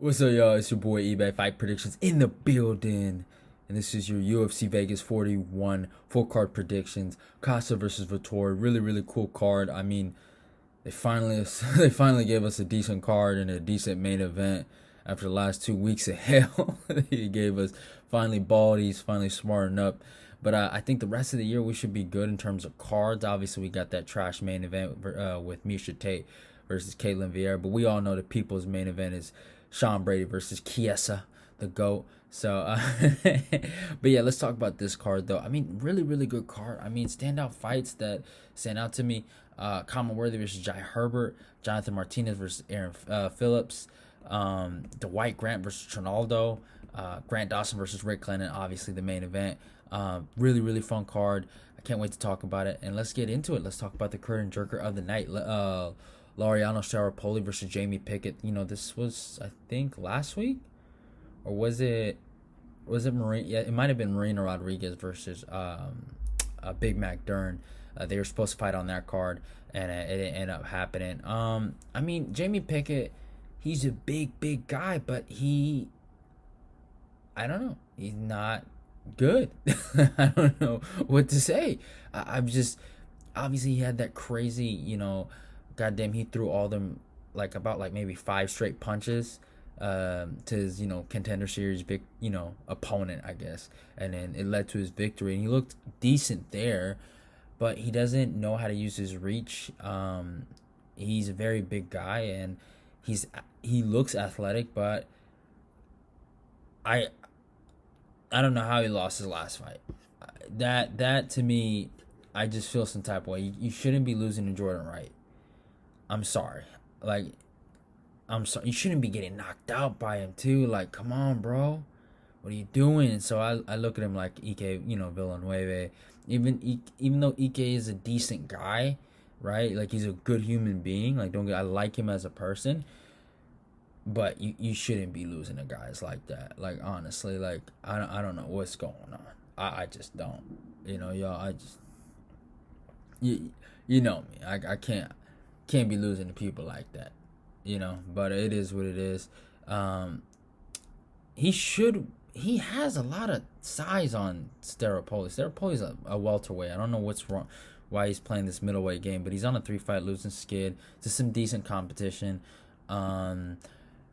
What's up, y'all? It's your boy eBay Fight Predictions in the building. And this is your UFC Vegas 41 full card predictions. Costa versus Vettori. Really, really cool card. I mean, they finally they finally gave us a decent card and a decent main event after the last 2 weeks of hell. He gave us finally baldies, finally smarting up. But I think the rest of the year we should be good in terms of cards. Obviously, we got that trash main event with Miesha Tate versus Caitlin Vieira. But we all know the people's main event is Sean Brady versus Chiesa, the GOAT. So, but yeah, let's talk about this card though. I mean, really, really good card. I mean, standout fights that stand out to me: Khama versus Jai Herbert, Jonathan Martinez versus Aaron Phillips, Dwight versus Trinaldo, Grant Dawson versus Nik Lentz, obviously the main event. Really, really fun card. I can't wait to talk about it. And let's get into it. Let's talk about the curtain jerker of the night. Laureano Staropoli versus Jamie Pickett. You know, this was, I think, last week, or was it Marine? Yeah, it might have been Marina Rodrigues versus Big Mac Dern. They were supposed to fight on that card, and it didn't end up happening. I mean, Jamie Pickett, he's a big guy, but I don't know, he's not good. I don't know what to say. I'm just, obviously he had that crazy, goddamn, he threw all them about maybe 5 straight punches to his contender series big opponent, I guess, and then it led to his victory, and he looked decent there, but he doesn't know how to use his reach. He's a very big guy, and he looks athletic, but I don't know how he lost his last fight. That to me, I just feel some type of way. You shouldn't be losing to Jordan Wright. I'm sorry. I'm sorry. You shouldn't be getting knocked out by him too. Come on, bro. What are you doing? And so I look at him like Ike, Villanueva. Even though Ike is a decent guy, right? He's a good human being. I like him as a person. But you shouldn't be losing to guys like that. Honestly, I don't know what's going on. I just don't. Y'all, I just you know me. I can't be losing to people like that. But it is what it is. He has a lot of size on Staropoli. Staropoli's a welterweight. I don't know what's wrong, why he's playing this middleweight game, but he's on a 3-fight losing skid to some decent competition. Muslim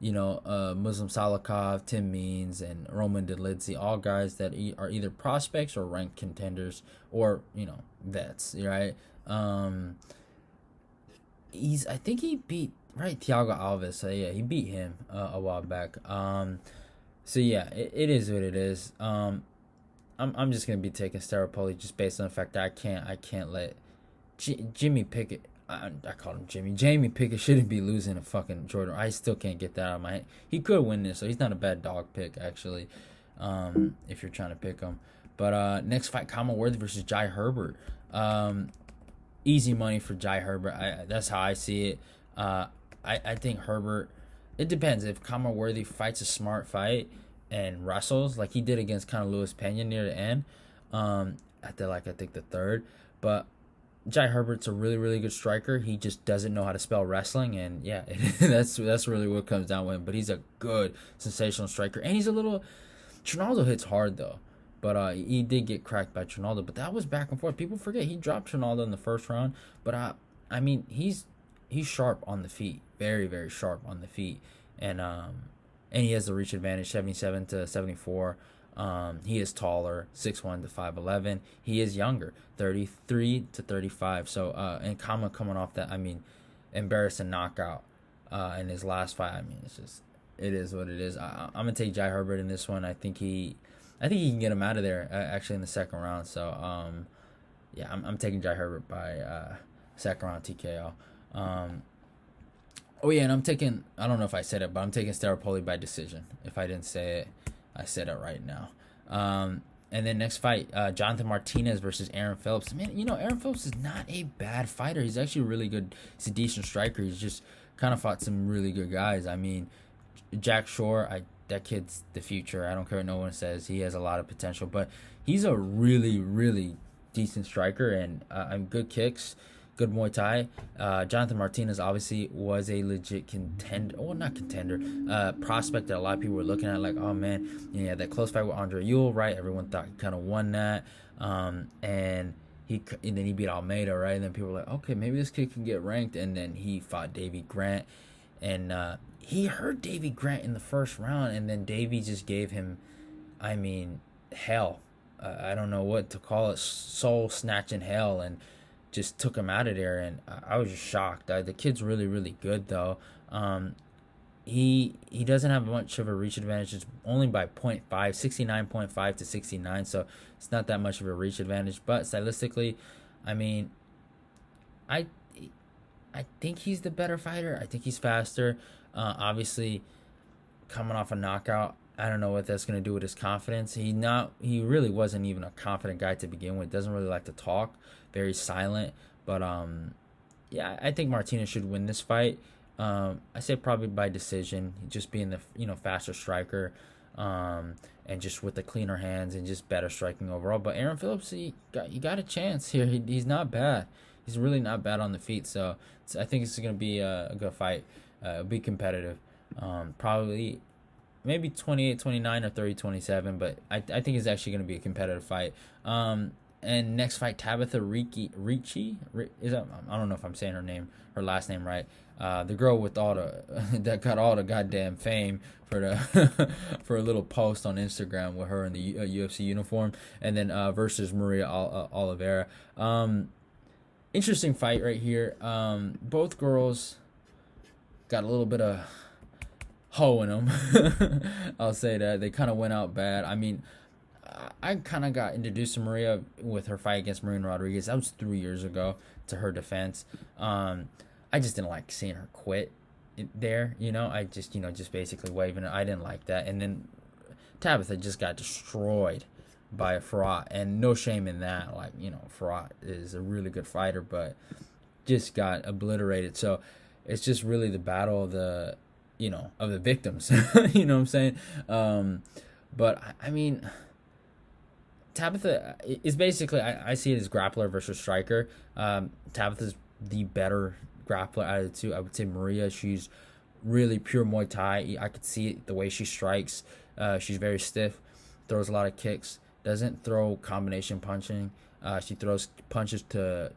Salikov, Tim Means, and Roman Dolidze, all guys that are either prospects or ranked contenders or, vets, right? I think he beat, right, Thiago Alves. So yeah, he beat him a while back. So yeah, it is what it is. I'm just gonna be taking Staropoli just based on the fact that I can't let Jimmy Pickett. I called him Jimmy. Jamie Pickett shouldn't be losing to fucking Jordan. I still can't get that out of my head. He could win this, so he's not a bad dog pick, actually, if you're trying to pick him. But next fight, Khama versus Jai Herbert. Easy money for Jai Herbert. That's how I see it. I think Herbert, it depends. If Khama fights a smart fight and wrestles, like he did against kind of Luis Pena near the end, at the, I think the third. But Jai Herbert's a really, really good striker. He just doesn't know how to spell wrestling, and yeah, that's really what comes down with him. But he's a good, sensational striker, and he's a little. Trinaldo hits hard though, but he did get cracked by Trinaldo. But that was back and forth. People forget he dropped Trinaldo in the first round, but I mean he's sharp on the feet, very, very sharp on the feet, and he has the reach advantage, 77 to 74. He is taller, 6'1" to 5'11". He is younger, 33 to 35. So and Khama coming off that, embarrassing knockout in his last fight. It is what it is. I'm gonna take Jai Herbert in this one. I think he can get him out of there actually in the second round. So yeah, I'm taking Jai Herbert by second round TKO. Oh yeah, and I'm taking, I don't know if I said it, but I'm taking Staropoli by decision. If I didn't say it, I said it right now. And then next fight, Jonathan Martinez versus Aaron Phillips. Man, Aaron Phillips is not a bad fighter. He's actually really good. He's a decent striker. He's just kind of fought some really good guys. Jack Shore, that kid's the future. I don't care what no one says. He has a lot of potential, but he's a really, really decent striker and good kicks. good Muay Thai. Jonathan Martinez obviously was a legit contender. Well, not contender. Prospect that a lot of people were looking at, like, oh man, you know, that close fight with Andre Ewell, right? Everyone thought he kind of won that. And then he beat Almeida, right? And then people were like, okay, maybe this kid can get ranked. And then he fought Davy Grant, and he hurt Davy Grant in the first round, and then Davy just gave him, I mean, hell. I don't know what to call it, soul snatching hell, and just took him out of there. And I was just shocked. The kid's really, really good though. He doesn't have much of a reach advantage. It's only by 0.5, 69.5 to 69, so it's not that much of a reach advantage. But stylistically, I mean, I I think he's the better fighter. I think he's faster. Obviously, coming off a knockout, I don't know what that's gonna do with his confidence. He really wasn't even a confident guy to begin with. Doesn't really like to talk. Very silent. But yeah, I think Martinez should win this fight. I say probably by decision, just being the faster striker, and just with the cleaner hands and just better striking overall. But Aaron Phillips, he got a chance here. He's not bad. He's really not bad on the feet. So I think it's gonna be a good fight. It'll be competitive. Probably maybe 28-29 or 30-27, but I think it's actually going to be a competitive fight. And next fight, Tabatha Ricci, is that, I don't know if I'm saying her last name right. The girl with all the that got all the goddamn fame for the for a little post on Instagram with her in the UFC uniform, and then versus Maria Oliveira. Interesting fight right here. Both girls got a little bit of hoe in them. I'll say that. They kind of went out bad. I mean, I kind of got introduced to Maria with her fight against Marina Rodrigues. That was 3 years ago, to her defense. I just didn't like seeing her quit there. I just basically waving it. I didn't like that. And then Tabatha just got destroyed by Farhat. And no shame in that. Like, Farhat is a really good fighter, but just got obliterated. So it's just really the battle of the victims. You know what I'm saying? But I mean, Tabatha is basically, I see it as grappler versus striker. Tabatha's the better grappler out of the two. I would say Maria, she's really pure Muay Thai. I could see it the way she strikes. She's very stiff, throws a lot of kicks, doesn't throw combination punching. She throws punches to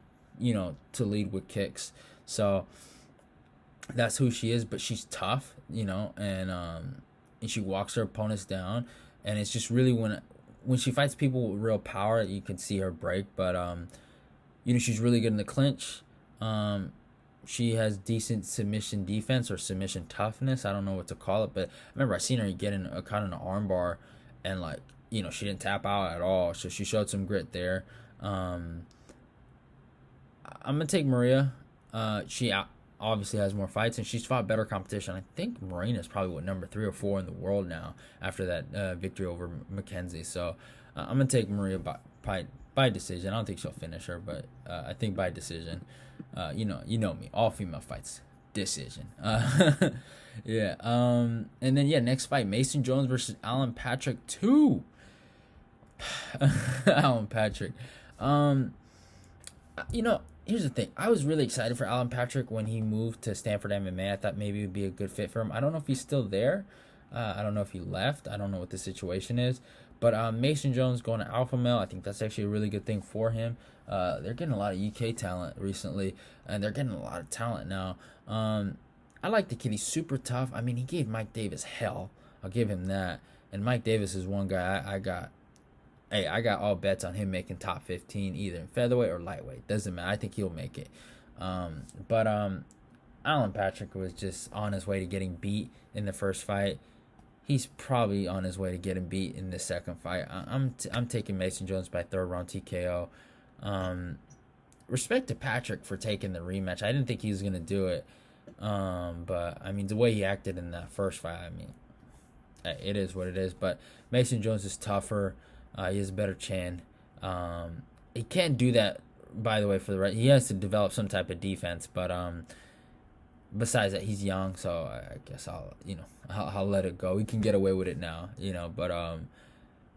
lead with kicks. So that's who she is, but she's tough, and she walks her opponents down, and it's just really when she fights people with real power, you can see her break. But she's really good in the clinch. She has decent submission defense or submission toughness. I don't know what to call it, but I remember I seen her get in a kind of an arm bar, and she didn't tap out at all. So she showed some grit there. I'm gonna take Maria. She obviously has more fights, and she's fought better competition. I think Marina's probably number 3 or 4 in the world now after that victory over Mackenzie. So I'm gonna take Maria by decision. I don't think she'll finish her, but I think by decision. You know me, all female fights, decision. Yeah. And then next fight, Mason Jones versus Alan Patrick 2. Alan Patrick. Here's the thing. I was really excited for Alan Patrick when he moved to Stanford MMA. I thought maybe it would be a good fit for him. I don't know if he's still there. I don't know if he left. I don't know what the situation is. But Mason Jones going to Alpha Male, I think that's actually a really good thing for him. They're getting a lot of UK talent recently, and they're getting a lot of talent now. I like the kid. He's super tough. I mean, he gave Mike Davis hell. I'll give him that. And Mike Davis is one guy I got all bets on him making top 15, either in featherweight or lightweight. Doesn't matter. I think he'll make it. But Alan Patrick was just on his way to getting beat in the first fight. He's probably on his way to getting beat in the second fight. I'm taking Mason Jones by 3rd round TKO. Respect to Patrick for taking the rematch. I didn't think he was going to do it. But, I mean, the way he acted in that first fight, I mean, it is what it is. But Mason Jones is tougher. He has a better chin. He can't do that, by the way, for the right. He has to develop some type of defense, but besides that, he's young, so I guess I'll let it go. He can get away with it now, but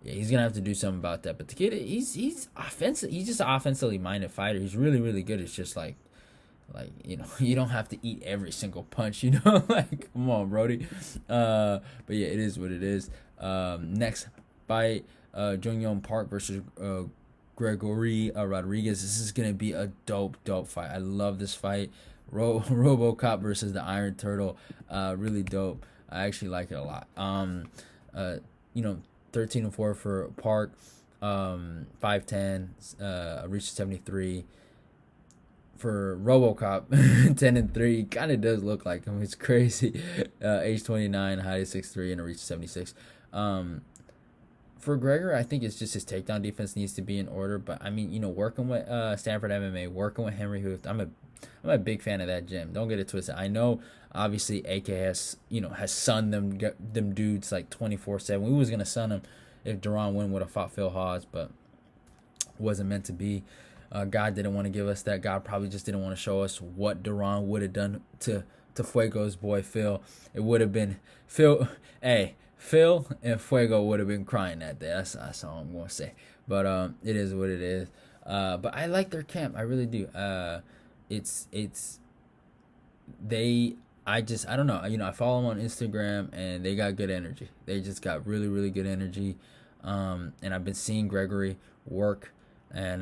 he's gonna have to do something about that. But the kid, he's offensive. He's just an offensively minded fighter. He's really, really good. It's just like Like, you don't have to eat every single punch, like, come on, Brody. But yeah, it is what it is. Next fight, Jong Park versus Gregory Rodrigues. This is gonna be a dope fight. I love this fight. RoboCop versus the Iron Turtle, really dope. I actually like it a lot. 13-4 for Park, 5'10", reached 73. For RoboCop, 10-3, kind of does look like him. It's crazy. Age 29, height is 6'3", and a reach 76. For Gregory, I think it's just his takedown defense needs to be in order. But I mean, working with Stanford MMA, working with Henry Hooft, I'm a big fan of that gym. Don't get it twisted. I know, obviously, AK has sunned them dudes like 24/7. We was gonna sun him if Duran Wynn would have fought Phil Hawes, but wasn't meant to be. God didn't want to give us that. God probably just didn't want to show us what Duran would have done to Fuego's boy Phil. It would have been Phil. Hey, Phil and Fuego would have been crying that day. That's all I'm gonna say. But it is what it is. But I like their camp. I really do. It's they. I don't know. I follow them on Instagram, and they got good energy. They just got really, really good energy. And I've been seeing Gregory work, and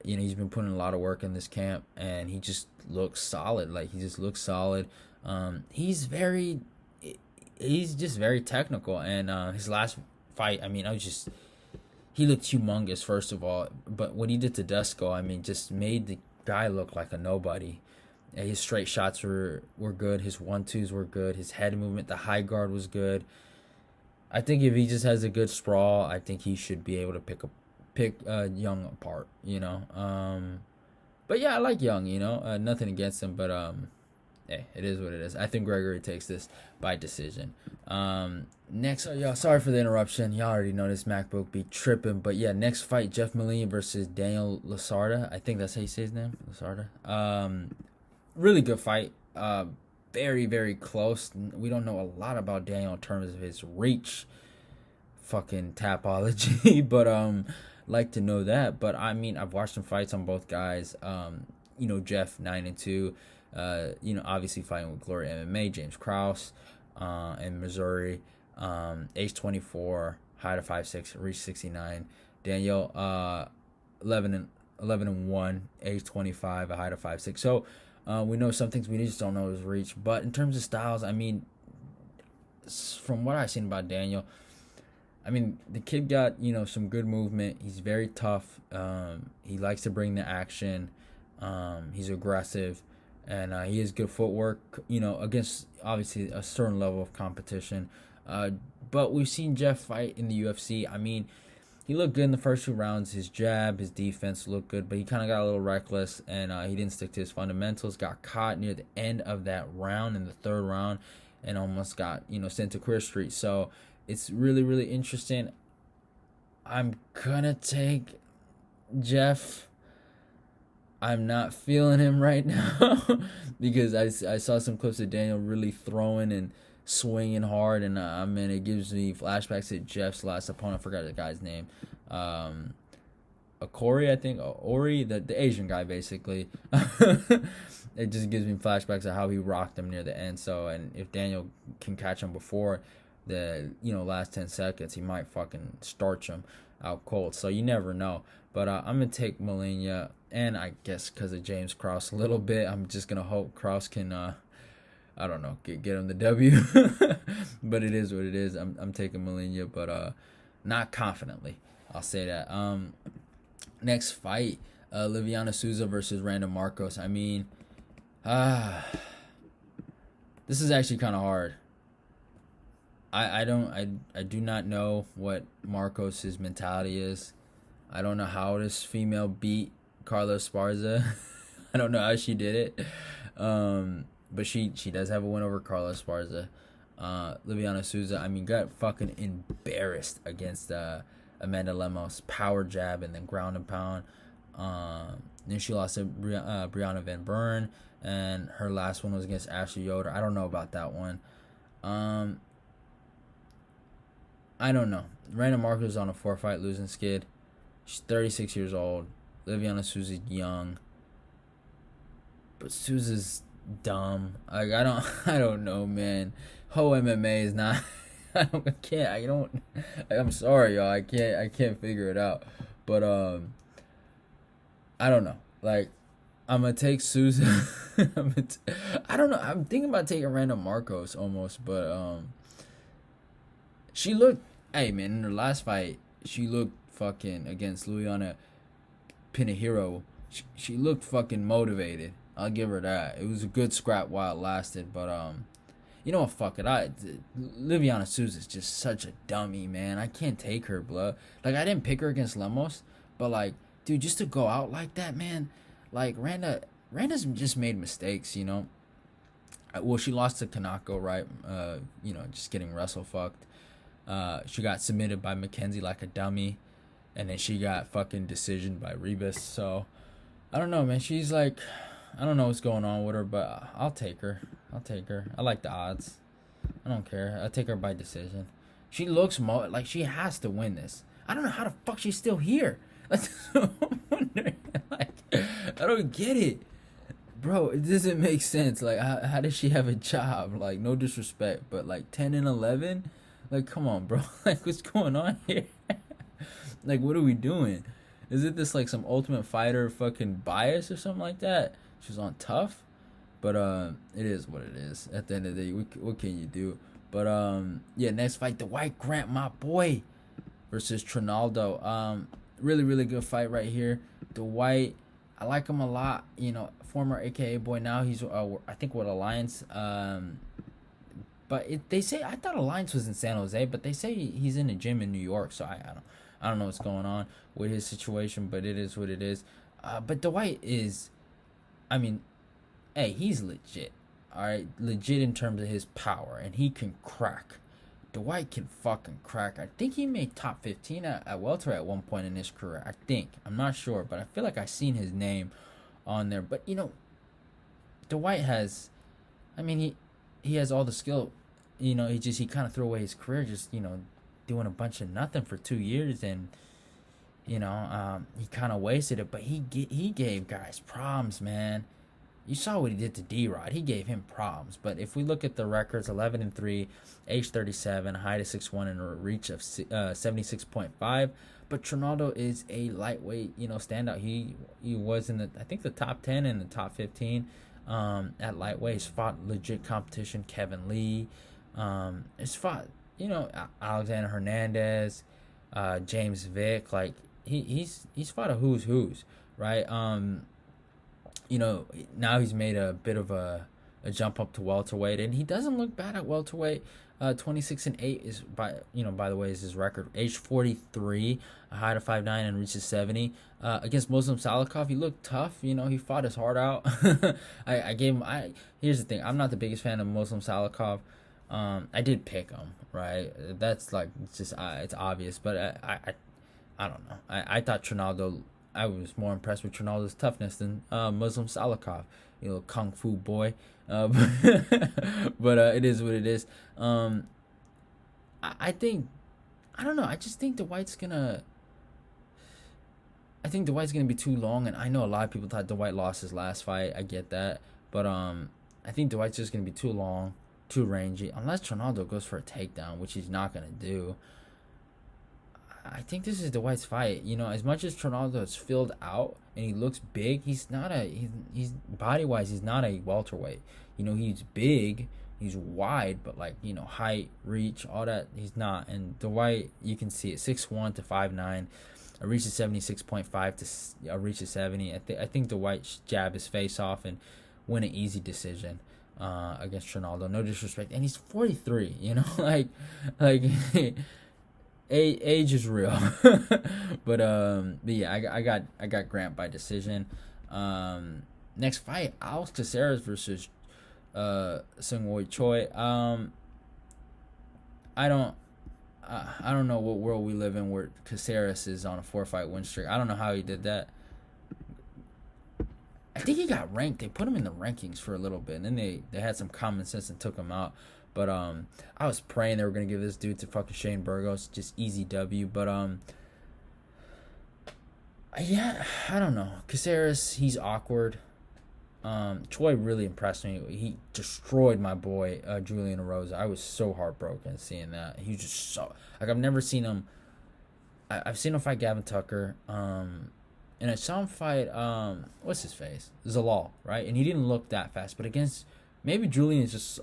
he's been putting a lot of work in this camp, and he just looks solid. Like, he just looks solid. He's just very technical, and his last fight, he looked humongous, first of all, but what he did to Dusko, just made the guy look like a nobody. And his straight shots were good, his 1-2s were good, his head movement, the high guard was good. I think if he just has a good sprawl, I think he should be able to pick Yong apart, But yeah, I like Yong, nothing against him, but hey, it is what it is. I think Gregory takes this by decision. Next, y'all, sorry for the interruption. Y'all already know this MacBook be tripping, but yeah, next fight, Jeff Molina versus Daniel Lacerda. I think that's how you say his name, Lacerda. Really good fight. Very, very close. We don't know a lot about Daniel in terms of his reach, fucking tapology, but like to know that. But I've watched some fights on both guys. Jeff 9-2. Obviously fighting with Glory MMA, James Krause, in Missouri. Age 24, height of 5'6", reach 69. Daniel 11-1, age 25, a height of 5'6". So we know some things, we just don't know his reach. But in terms of styles, from what I've seen about Daniel, the kid got some good movement. He's very tough. He likes to bring the action. He's aggressive, and he has good footwork. Against obviously a certain level of competition. But we've seen Jeff fight in the UFC. He looked good in the first 2 rounds. His jab, his defense looked good, but he kind of got a little reckless, and he didn't stick to his fundamentals. Got caught near the end of that round, in the 3rd round, and almost got sent to Queer Street. So it's really, really interesting. I'm gonna take Jeff. I'm not feeling him right now because I saw some clips of Daniel really throwing and swinging hard, and it gives me flashbacks to Jeff's last opponent. I forgot the guy's name. Akori, I think. Ori, the Asian guy, basically. It just gives me flashbacks of how he rocked him near the end. So, and if Daniel can catch him before the last 10 seconds, he might fucking starch him out cold. So you never know. But I'm gonna take Molina, and I guess because of James Krause a little bit, I'm just gonna hope Krause can I don't know, get him the W. But it is what it is. I'm taking Molina, but not confidently, I'll say that. Next fight, Livinha Souza versus Randa Markos. This is actually kind of hard. I do not know what Markos' mentality is. I don't know how this female beat Carla Esparza. I don't know how she did it. But she does have a win over Carla Esparza. Livinha Souza, got fucking embarrassed against Amanda Lemos. Power jab and then ground and pound. Then she lost to Brianna Van Buren. And her last one was against Ashley Yoder. I don't know about that one. I don't know. Randa Markos is on a 4-fight losing skid. She's 36 years old. Livinha Souza's young. but Souza's dumb. Like I don't know, man. Whole MMA is not. I don't. I'm sorry, y'all. I can't figure it out. But I don't know. Like, I'm gonna take Souza. I don't know. I'm thinking about taking Randa Markos almost, but she looked. Hey man, in her last fight, she looked fucking against Luliana Pinheiro. She looked fucking motivated. I'll give her that. It was a good scrap while it lasted, but you know what? Fuck it. Liviana Souza is just such a dummy, man. I can't take her, blood. Like, I didn't pick her against Lemos, but like, dude, just to go out like that, man. Like, Randa's just made mistakes, you know. Well, she lost to Kanako, right? You know, just getting wrestle fucked. She got submitted by McKenzie like a dummy, and then she got fucking decision by Rebus. So I don't know, man. She's like, I don't know what's going on with her, but I'll take her. I like the odds. I don't care. I'll take her by decision. She looks like she has to win this. I don't know how the fuck she's still here. Like, I don't get it. Bro, it doesn't make sense. Like, how does she have a job? Like, no disrespect, but like 10 and 11? Like, come on, bro. Like, what's going on here? Like, what are we doing? Is it this like some Ultimate Fighter fucking bias or something like that? She's on tough, but it is what it is. At the end of the day, what can you do? But yeah, next fight, Dwight Grant, my boy, versus Trinaldo. Really, really good fight right here. Dwight, I like him a lot. You know, former AKA boy. Now he's I think with Alliance. But they say, I thought Alliance was in San Jose, but they say he's in a gym in New York. So I don't know what's going on with his situation, but it is what it is. But Dwight is, I mean, hey, he's legit. All right, legit in terms of his power, and he can crack. Dwight can fucking crack. I think he made top 15 at welterweight at one point in his career. I think. I'm not sure, but I feel like I've seen his name on there. But, you know, Dwight has, I mean, he has all the skill. You know, he kind of threw away his career just, you know, doing a bunch of nothing for 2 years, and, you know, he kind of wasted it. But he gave guys problems, man. You saw what he did to D-Rod. He gave him problems. But if we look at the records, 11-3, age 37, height of 6'1", and a reach of 76.5. But Trinaldo is a lightweight, you know, standout. He was in I think the top 10 and the top 15 at lightweight. He's fought legit competition. Kevin Lee. He's fought, you know, Alexander Hernandez, James Vick. Like, he's fought a who's, right? You know, now he's made a bit of a jump up to welterweight, and he doesn't look bad at welterweight. 26-8 is by the way is his record. Age 43, a height of 5'9", and reaches 70. Against Muslim Salikov, he looked tough. You know, he fought his heart out. I gave him. Here's the thing. I'm not the biggest fan of Muslim Salikov. I did pick him, right? That's like, it's just it's obvious, but I don't know. I thought Trinaldo. I was more impressed with Trinaldo's toughness than Muslim Salikov, you know, kung fu boy. But it is what it is. I think, I don't know. I just think Dwight's gonna be too long, and I know a lot of people thought Dwight lost his last fight. I get that, but I think Dwight's just gonna be too long, too rangy. Unless Trinaldo goes for a takedown, which he's not gonna do. I think this is Dwight's fight. You know, as much as Trinaldo is filled out and he looks big, he's body wise, he's not a welterweight. You know, he's big, he's wide, but like, you know, height, reach, all that, he's not. And Dwight, you can see it, 6'1" to 5'9", a reach of 76.5 to a reach of 70. I think Dwight jab his face off and win an easy decision against Trinaldo. No disrespect, and he's 43. You know, like. Age is real. but yeah, I got Grant by decision. Next fight, Alex Caceres versus Seung Choi. I don't know what world we live in where Caceres is on a 4-fight win streak. I don't know how he did that. I think he got ranked. They put him in the rankings for a little bit, and then they had some common sense and took him out. But I was praying they were gonna give this dude to fucking Shane Burgos, just easy W. But yeah, I don't know. Caceres, he's awkward. Choi really impressed me. He destroyed my boy Julian Rosa. I was so heartbroken seeing that. He was just so like I've never seen him. I've seen him fight Gavin Tucker. And I saw him fight what's his face, Zalal, right? And he didn't look that fast. But against maybe Julian is just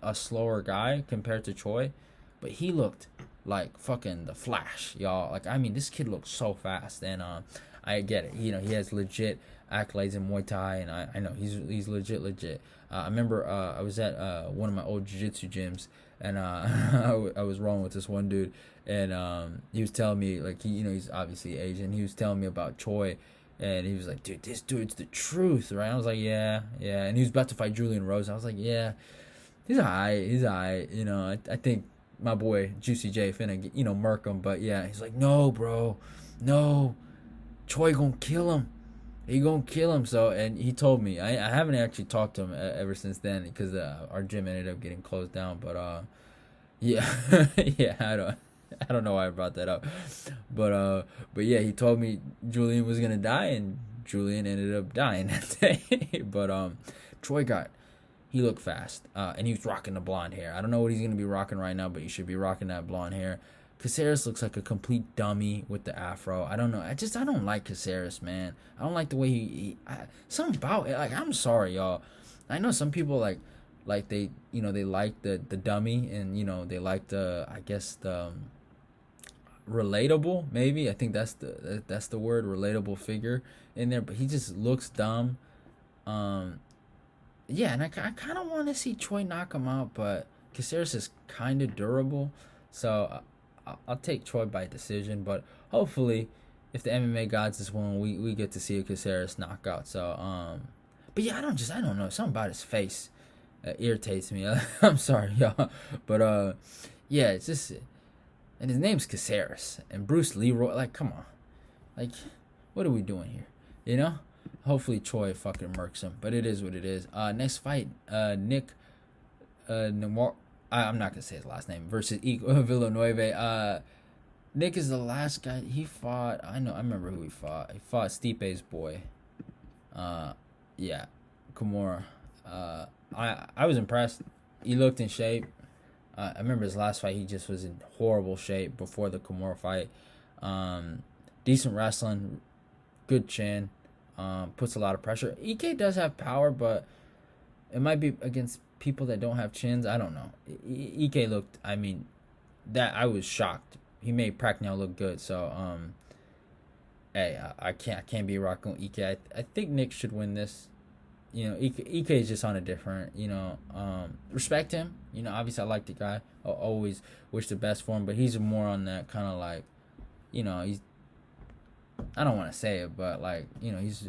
a slower guy compared to Choi, but he looked like fucking the Flash, y'all. Like I mean, this kid looks so fast, and I get it. You know, he has legit accolades in Muay Thai, and I know he's legit. I remember I was at one of my old jiu-jitsu gyms, and I was rolling with this one dude, and he was telling me like he's obviously Asian. He was telling me about Choi, and he was like, dude, this dude's the truth, right? I was like, yeah, and he was about to fight Julian Rose. I was like, yeah, he's alright. You know, I think my boy Juicy J finna murk him, but yeah, he's like, no, bro, no, Choi gonna kill him. He gonna kill him. So, and he told me, I haven't actually talked to him ever since then because our gym ended up getting closed down. But yeah, yeah, I don't know why I brought that up, but yeah, he told me Julian was gonna die, and Julian ended up dying that day. But Troy he looked fast, and he was rocking the blonde hair. I don't know what he's gonna be rocking right now, but he should be rocking that blonde hair. Caceres looks like a complete dummy with the afro. I don't know. I don't like Caceres, man. I don't like the way something about it. Like, I'm sorry, y'all. I know some people like they they like the dummy, and they like I guess the relatable, maybe. I think that's the word, relatable figure in there. But he just looks dumb. Yeah, and I kind of want to see Choi knock him out, but Caceres is kind of durable, so I'll take Choi by decision. But hopefully, if the MMA gods is one, we get to see a Caceres knockout. So but yeah, I don't know, something about his face irritates me. I'm sorry, y'all, but yeah, it's just, and his name's Caceres, and Bruce Leroy. Like, come on, like, what are we doing here? Hopefully Choi fucking murks him, but it is what it is. Next fight, Nik I'm not gonna say his last name, versus Villanueva. Nik is the last guy he fought. I remember who he fought. He fought Stipe's boy. Yeah, Kimura. I was impressed. He looked in shape. I remember his last fight. He just was in horrible shape before the Kimura fight. Decent wrestling, good chin. Puts a lot of pressure. EK does have power, but it might be against people that don't have chins. I don't know. EK looked, that I was shocked. He made Pracknell look good. So hey, I can't be rocking with EK. I think Nik should win this. EK is just on a different, respect him. Obviously I like the guy. I always wish the best for him, but he's more on that kind of like, he's, I don't want to say it, but like, he's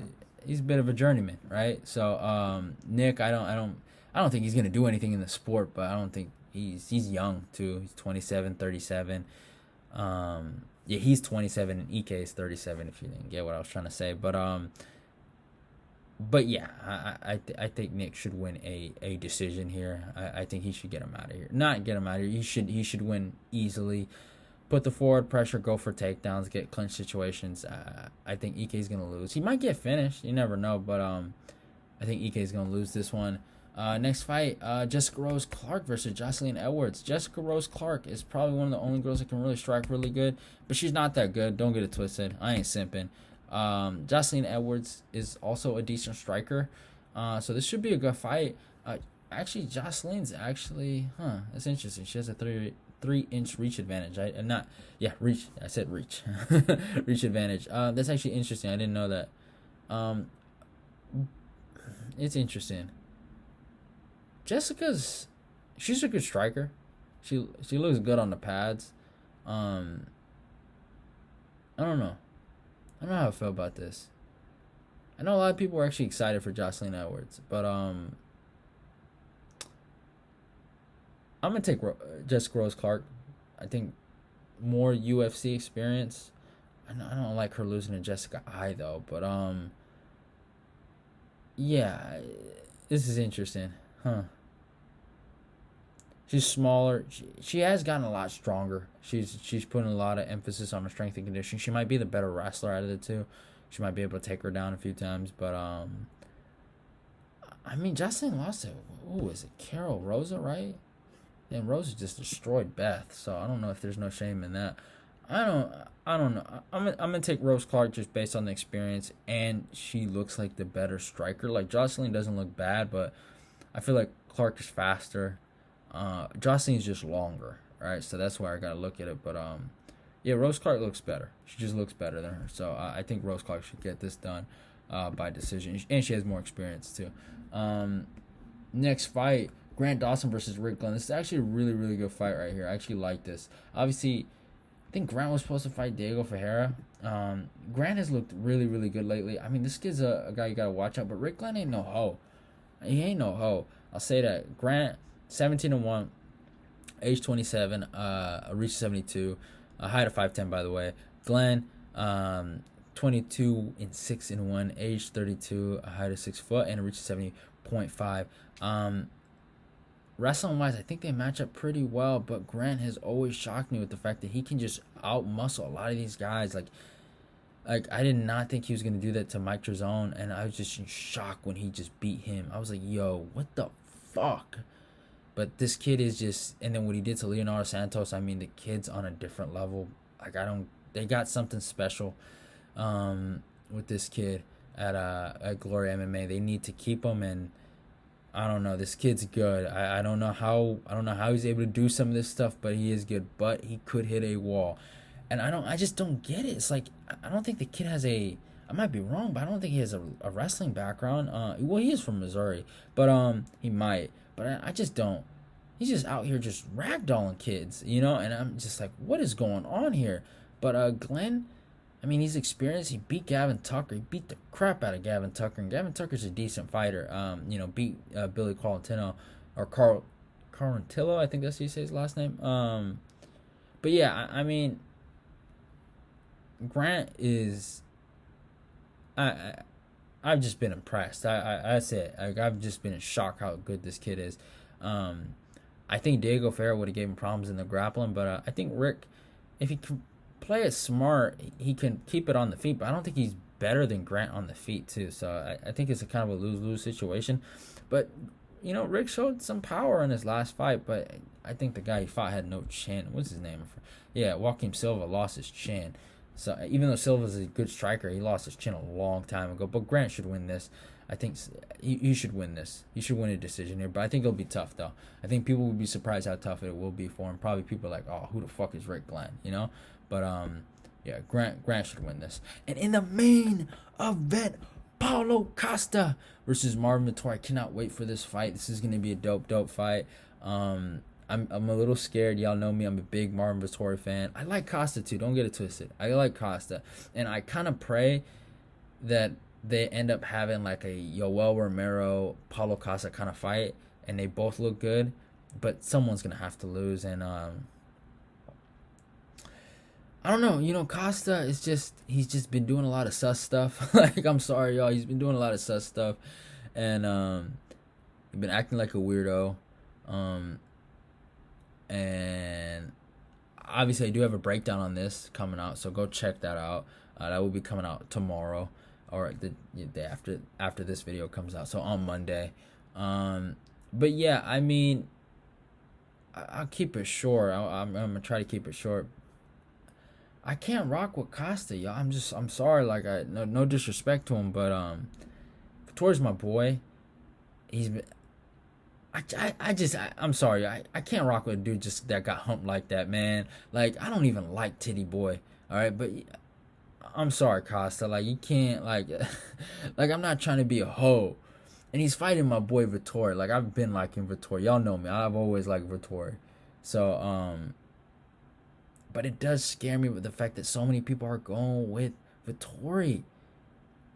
a bit of a journeyman, right? So Nik, I don't think he's gonna do anything in the sport, but I don't think he's young too. He's 27, 37. Yeah, he's 27 and EK is 37. If you didn't get what I was trying to say, but yeah, I think Nik should win a decision here. I think he should get him out of here. Not get him out of here. He should win easily. Put the forward pressure, go for takedowns, get clinch situations. I think EK is gonna lose. He might get finished. You never know, but I think EK is gonna lose this one. Next fight, Jessica Rose Clark versus Joselyne Edwards. Jessica Rose Clark is probably one of the only girls that can really strike really good, but she's not that good. Don't get it twisted. I ain't simping. Joselyne Edwards is also a decent striker, so this should be a good fight. Actually, Joselyne's that's interesting. She has a 3-inch reach advantage. Reach. I said reach. Reach advantage. That's actually interesting. I didn't know that. It's interesting. She's a good striker. She looks good on the pads. I don't know. I don't know how I feel about this. I know a lot of people were actually excited for Joselyne Edwards, but I'm gonna take Jessica Rose Clark. I think more UFC experience. I don't like her losing to Jessica I though, but yeah, this is interesting, huh? She's smaller. She has gotten a lot stronger. She's putting a lot of emphasis on her strength and conditioning. She might be the better wrestler out of the two. She might be able to take her down a few times, but I mean, Joselyne lost it. Ooh, is it Carol Rosa, right? And Rosa just destroyed Beth, so I don't know if there's no shame in that. I don't. I don't know. I'm gonna take Rose Clark just based on the experience, and she looks like the better striker. Like Joselyne doesn't look bad, but I feel like Clark is faster. Joselyne's just longer, right? So that's why I gotta look at it. But yeah, Rose Clark looks better. She just looks better than her. So I think Rose Clark should get this done by decision, and she has more experience too. Next fight, Grant Dawson versus Rick Glenn. This is actually a really, really good fight right here. I actually like this. Obviously, I think Grant was supposed to fight Diego Ferreira. Grant has looked really, really good lately. I mean, this kid's a guy you gotta watch out, but Rick Glenn ain't no hoe. He ain't no hoe. I'll say that. Grant, 17-1, age 27, reach 72, height of 5'10", by the way. Glenn, 22-6-1, age 32, a height of 6 foot, and a reach 70.5. Wrestling wise, I think they match up pretty well, but Grant has always shocked me with the fact that he can just out muscle a lot of these guys. Like I did not think he was gonna do that to Mike Trezone, and I was just in shock when he just beat him. I was like, yo, what the fuck? But this kid is just, and then what he did to Leonardo Santos, I mean, the kid's on a different level. Like they got something special with this kid at Glory MMA. They need to keep him, and I don't know. This kid's good. I don't know how he's able to do some of this stuff, but he is good. But he could hit a wall, and I just don't get it. It's like I don't think the kid has a. I might be wrong, but I don't think he has a wrestling background. Well, he is from Missouri, but he might. But I just don't. He's just out here just ragdolling kids, you know. And I'm just like, what is going on here? But Glenn, I mean, he's experienced. He beat Gavin Tucker. He beat the crap out of Gavin Tucker. And Gavin Tucker's a decent fighter. Beat Billy Quarantino or Quarantillo. I think that's how you say his last name. But yeah, I mean, Grant is. I've just been impressed. That's it. I've just been in shock how good this kid is. I think Diego Ferreira would have gave him problems in the grappling, but I think Rick, if he can play it smart, he can keep it on the feet, but I don't think he's better than Grant on the feet too. So I think it's a kind of a lose-lose situation. But Rick showed some power in his last fight, but I think the guy he fought had no chin. What's his name? Yeah, Joaquim Silva lost his chin. So even though Silva's a good striker, he lost his chin a long time ago. But Grant should win this. I think he should win this. He should win a decision here. But I think it'll be tough, though. I think people will be surprised how tough it will be for him. Probably people are like, oh, who the fuck is Rick Glenn? But yeah, Grant should win this. And in the main event, Paulo Costa versus Marvin Vettori. I cannot wait for this fight. This is gonna be a dope fight. I'm a little scared. Y'all know me. I'm a big Marvin Vettori fan. I like Costa too. Don't get it twisted. I like Costa, and I kind of pray that they end up having like a Yoel Romero Paulo Costa kind of fight, and they both look good, but someone's gonna have to lose. And I don't know. Costa is he's just been doing a lot of sus stuff. Like, I'm sorry, y'all. He's been doing a lot of sus stuff, and he's been acting like a weirdo. And obviously I do have a breakdown on this coming out, so go check that out. That will be coming out tomorrow, or the day after this video comes out, so on Monday. But yeah, I mean, I'll keep it short. I'm gonna try to keep it short. I can't rock with Costa, y'all. I'm sorry. Like, no disrespect to him, but Vettori's my boy. He's been. I'm sorry. I can't rock with a dude just that got humped like that, man. Like, I don't even like Titty Boy. All right, but I'm sorry, Costa. Like, you can't like, like, I'm not trying to be a hoe, and he's fighting my boy Vettori. Like, I've been liking Vettori. Y'all know me. I've always liked Vettori. So but it does scare me with the fact that so many people are going with Vettori.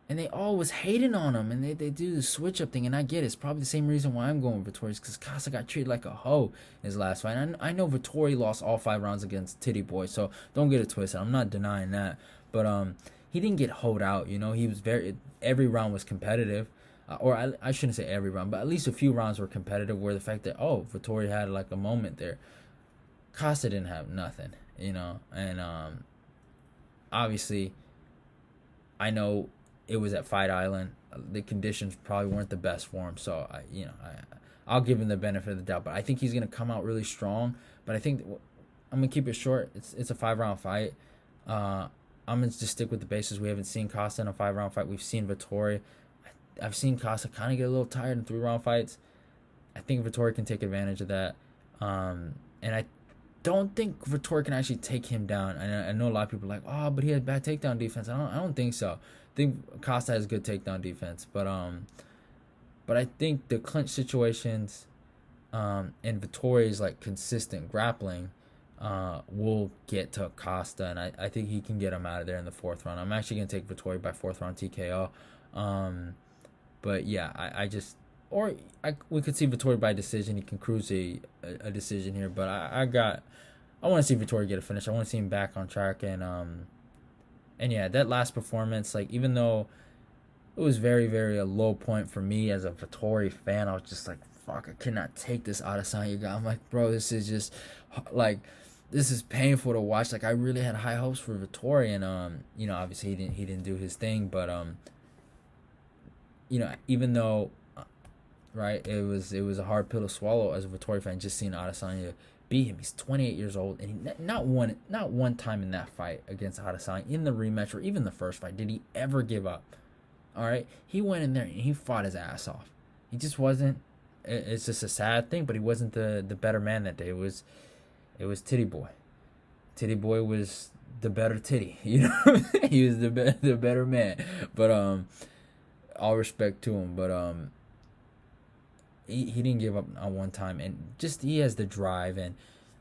And they always hating on him, and they do the switch up thing, and I get it. It's probably the same reason why I'm going with Vettori, because Costa got treated like a hoe in his last fight. I know Vettori lost all 5 rounds against Titty Boy, so don't get it twisted. I'm not denying that, but he didn't get hoed out. He was every round was competitive, or I shouldn't say every round, but at least a few rounds were competitive. Where the fact that Vettori had like a moment there, Costa didn't have nothing, and obviously, I know. It was at Fight Island. the conditions probably weren't the best for him. So I'll give him the benefit of the doubt, but I think he's gonna come out really strong. But I think I'm gonna keep it short. It's a 5-round fight. I'm gonna just stick with the bases. We haven't seen Costa in a 5-round fight. We've seen Vettori. I've seen Costa kind of get a little tired in 3-round fights. I think Vettori can take advantage of that. And I don't think Vettori can actually take him down. I know a lot of people are like, oh, but he had bad takedown defense. I don't think so. I think Costa has good takedown defense, but I think the clinch situations, and Vettori's like consistent grappling, will get to Costa, and I think he can get him out of there in the 4th round. I'm actually gonna take Vettori by 4th round TKO. But yeah, we could see Vettori by decision. He can cruise a decision here, but I want to see Vettori get a finish. I want to see him back on track, and yeah, that last performance, like, even though it was very, very a low point for me as a Vettori fan, I was just like, fuck, I cannot take this Adesanya guy. I'm like, bro, this is just like, this is painful to watch. Like, I really had high hopes for Vettori, and obviously he didn't do his thing, but even though, right, it was a hard pill to swallow as a Vettori fan, just seeing Adesanya beat him. He's 28 years old, and he not one time in that fight against Adesanya, in the rematch or even the first fight, did he ever give up. All right, he went in there and he fought his ass off. He just wasn't. It's just a sad thing, but he wasn't the better man that day. It was Titty Boy. Titty Boy was the better titty. He was the better man. But all respect to him. But he didn't give up on one time, and just he has the drive. And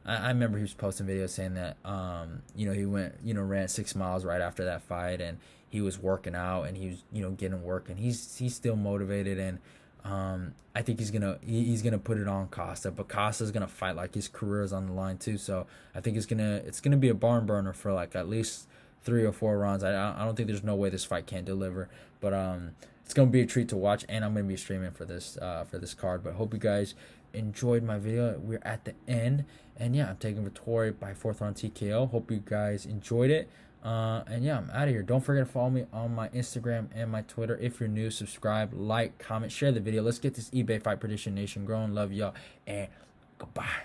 I remember he was posting videos saying that he went ran 6 miles right after that fight, and he was working out, and he was getting work, and he's still motivated. And I think he's gonna put it on Costa, but Costa's gonna fight like his career is on the line too. So I think it's gonna be a barn burner for like at least 3 or 4 rounds. I don't think there's no way this fight can't deliver, but it's gonna be a treat to watch, and I'm gonna be streaming for this card. But hope you guys enjoyed my video. We're at the end, and yeah, I'm taking Vettori by 4th round TKO. Hope you guys enjoyed it. And yeah, I'm out of here. Don't forget to follow me on my Instagram and my Twitter. If you're new, subscribe, like, comment, share the video. Let's get this eBay Fight Prediction Nation growing. Love y'all, and goodbye.